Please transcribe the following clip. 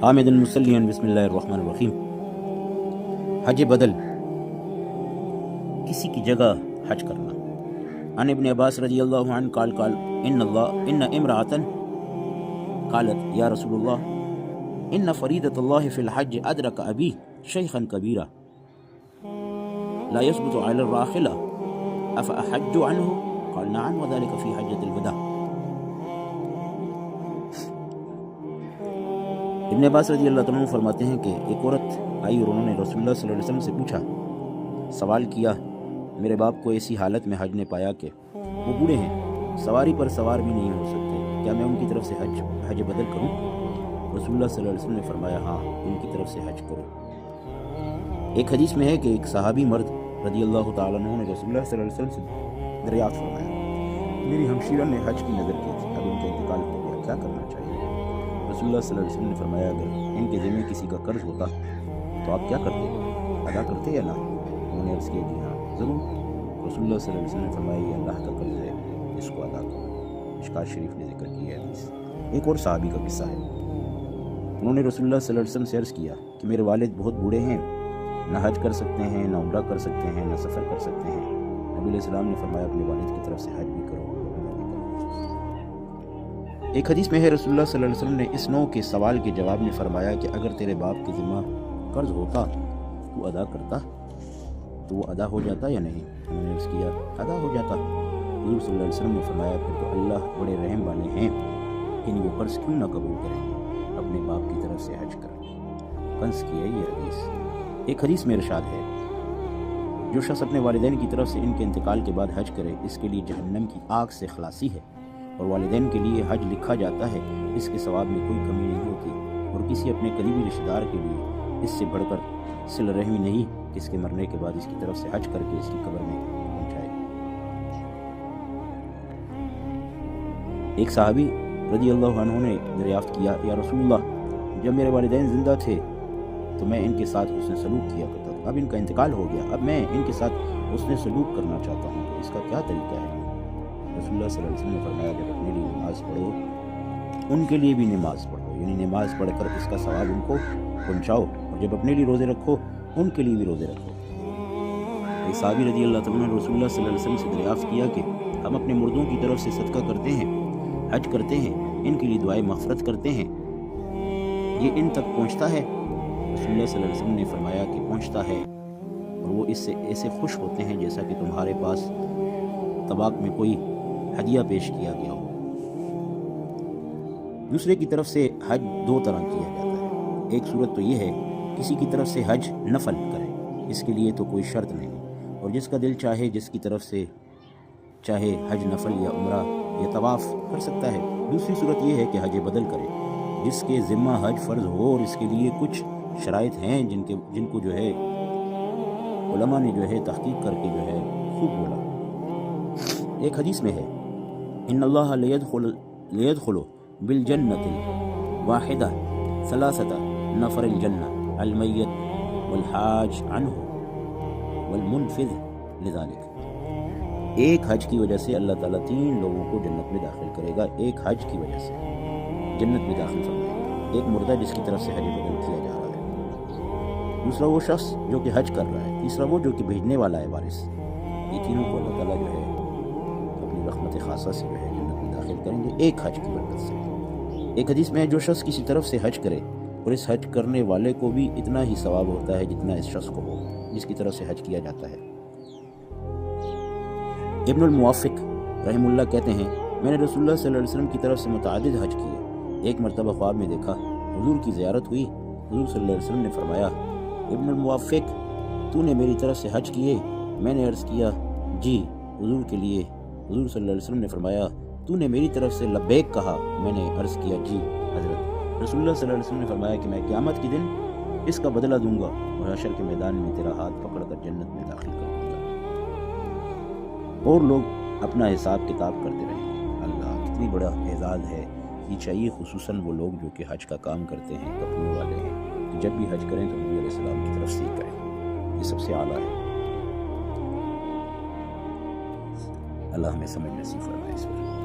حامد المسلین بسم اللہ الرحمن الرحیم۔ حج بدل، کسی کی جگہ حج کرنا۔ عن ابن عباس رضی اللہ عنہ قال ان امرأة قالت یا رسول اللہ ان فریدۃ اللہ فی الحج ادرک ابی شیخا کبیرا لا يثبت علی الراحلہ افاحج عنہ قال نعم وذلك فی حجۃ الوداع۔ ابن عباس رضی اللہ عنہ فرماتے ہیں کہ ایک عورت آئی اور انہوں نے رسول اللہ صلی اللہ علیہ وسلم سے پوچھا، سوال کیا، میرے باپ کو ایسی حالت میں حج نے پایا کہ وہ بوڑھے ہیں، سواری پر سوار بھی نہیں ہو سکتے، کیا میں ان کی طرف سے حج بدل کروں؟ رسول اللہ صلی اللہ علیہ وسلم نے فرمایا ہاں، ان کی طرف سے حج کرو۔ ایک حدیث میں ہے کہ ایک صحابی مرد رضی اللہ تعالیٰ عنہ نے رسول اللہ صلی اللہ علیہ وسلم سے دریافت فرمایا، میری ہمشیرہ نے حج کی نظر کی تھی، اب ان کا انتقال ہو گیا، کیا کرنا چاہیے؟ رسول اللہ صلی اللہ علیہ وسلم نے فرمایا اگر ان کے ذمہ کسی کا قرض ہوتا تو آپ کیا کرتے، ادا کرتے یا نہ؟ انہوں نے عرض کیا کہ ہاں ضرور۔ رسول اللہ صلی اللہ علیہ وسلم نے فرمایا یہ اللہ کا قرض ہے، اس کو ادا کرو۔ مشکوٰۃ شریف نے ذکر کی ہے حدیث۔ ایک اور صحابی کا قصہ ہے، انہوں نے رسول اللہ صلی اللہ علیہ وسلم سے عرض کیا کہ میرے والد بہت بوڑھے ہیں، نہ حج کر سکتے ہیں، نہ عمرہ کر سکتے ہیں، نہ سفر کر سکتے ہیں۔ نبی علیہ السلام نے فرمایا اپنے والد کی طرف سے حج بھی کرو۔ ایک حدیث میں ہے رسول اللہ صلی اللہ علیہ وسلم نے اس نوع کے سوال کے جواب میں فرمایا کہ اگر تیرے باپ کے ذمہ قرض ہوتا تو ادا کرتا تو وہ ادا ہو جاتا یا نہیں؟ انہوں نے عرض کیا ادا ہو جاتا۔ حضور صلی اللہ علیہ وسلم نے فرمایا پھر تو اللہ بڑے رحم والے ہیں، کہ وہ قرض کیوں نہ قبول کریں گے، اپنے باپ کی طرف سے حج کر۔ کنز کی ہے یہ حدیث۔ ایک حدیث میں ارشاد ہے جو شخص اپنے والدین کی طرف سے ان کے انتقال کے بعد حج کرے اس کے لیے جہنم کی آگ سے خلاصی ہے، اور والدین کے لیے حج لکھا جاتا ہے، اس کے ثواب میں کوئی کمی نہیں ہوتی، اور کسی اپنے قریبی رشتہ دار کے لیے اس سے بڑھ کر صلہ رحمی نہیں کہ اس کے مرنے کے بعد اس کی طرف سے حج کر کے اس کی قبر میں پہنچائے۔ ایک صحابی رضی اللہ عنہ نے دریافت کیا یا رسول اللہ جب میرے والدین زندہ تھے تو میں ان کے ساتھ حسن سلوک کیا کرتا تھا، اب ان کا انتقال ہو گیا، اب میں ان کے ساتھ حسن سلوک کرنا چاہتا ہوں، تو اس کا کیا طریقہ ہے؟ رسول اللہ صلی اللہ علیہ وسلم نے فرمایا جب اپنے لیے نماز پڑھو ان کے لیے بھی نماز پڑھو، یعنی نماز پڑھ کر اس کا ثواب ان کو پہنچاؤ، اور جب اپنے لیے روزے رکھو ان کے لیے بھی روزے رکھو۔ ایک صحابی رضی اللہ تعالیٰ نے رسول اللہ صلی اللہ علیہ وسلم سے دریافت کیا کہ ہم اپنے مردوں کی طرف سے صدقہ کرتے ہیں، حج کرتے ہیں، ان کے لیے دعائیں مغفرت کرتے ہیں، یہ ان تک پہنچتا ہے؟ رسول اللہ صلی اللہ علیہ وسلم نے فرمایا کہ پہنچتا ہے، اور وہ اس سے ایسے خوش ہوتے ہیں جیسا کہ تمہارے پاس طباق میں کوئی ہدیہ پیش کیا گیا ہو۔ دوسرے کی طرف سے حج دو طرح کیا جاتا ہے، ایک صورت تو یہ ہے کسی کی طرف سے حج نفل کرے، اس کے لیے تو کوئی شرط نہیں، اور جس کا دل چاہے جس کی طرف سے چاہے حج نفل یا عمرہ یا طواف کر سکتا ہے۔ دوسری صورت یہ ہے کہ حج بدل کرے، جس کے ذمہ حج فرض ہو اور اس کے لیے کچھ شرائط ہیں جن کو جو ہے علماء نے جو ہے تحقیق کر کے جو ہے خوب بولا۔ ایک حدیث میں ہے ان اللہ لیدخل بالجنۃ الواحدہ ثلاثۃ نفر الجنہ المیت والحاج عنہ والمنفذ لذلك۔ ایک حج کی وجہ سے اللہ تعالیٰ 3 لوگوں کو جنت میں داخل کرے گا، ایک حج کی وجہ سے جنت میں داخل فرمائے گا، ایک مردہ جس کی طرف سے حج بدل کیا جا رہا ہے، دوسرا وہ شخص جو کہ حج کر رہا ہے، تیسرا وہ جو کہ بھیجنے والا ہے وارث۔ یہ تینوں کو اللہ تعالیٰ جو ہے اپنی رحمت خاصہ سے جو ہے جنت میں داخل کریں گے ایک حج کی برکت سے۔ ایک حدیث میں ہے جو شخص کسی طرف سے حج کرے اور اس حج کرنے والے کو بھی اتنا ہی ثواب ہوتا ہے جتنا اس شخص کو ہو جس کی طرف سے حج کیا جاتا ہے۔ ابن الموافق رحم اللہ کہتے ہیں میں نے رسول اللہ صلی اللہ علیہ وسلم کی طرف سے متعدد حج کیے، ایک مرتبہ خواب میں دیکھا حضور کی زیارت ہوئی، حضور صلی اللہ علیہ وسلم نے فرمایا ابن الموافق تو نے میری طرف سے حج کیے؟ میں نے عرض کیا جی حضور کے لیے۔ حضور صلی اللہ علیہ وسلم نے فرمایا تو نے میری طرف سے لبیک کہا؟ میں نے عرض کیا جی حضرت۔ رسول اللہ صلی اللہ علیہ وسلم نے فرمایا کہ میں قیامت کے دن اس کا بدلہ دوں گا اور حشر کے میدان میں تیرا ہاتھ پکڑ کر جنت میں داخل کر دوں گا، اور لوگ اپنا حساب کتاب کرتے رہیں گے۔ اللہ کتنی بڑا اعزاز ہے، یہ چاہیے خصوصاً وہ لوگ جو کہ حج کا کام کرتے ہیں، کپڑوں والے ہیں، کہ جب بھی حج کریں تو نبی علیہ السلام کی طرف سے ہی کریں، یہ سب سے اعلیٰ ہے۔ اللہ ہمیں سمجھ نصیب فرمائے اس پر۔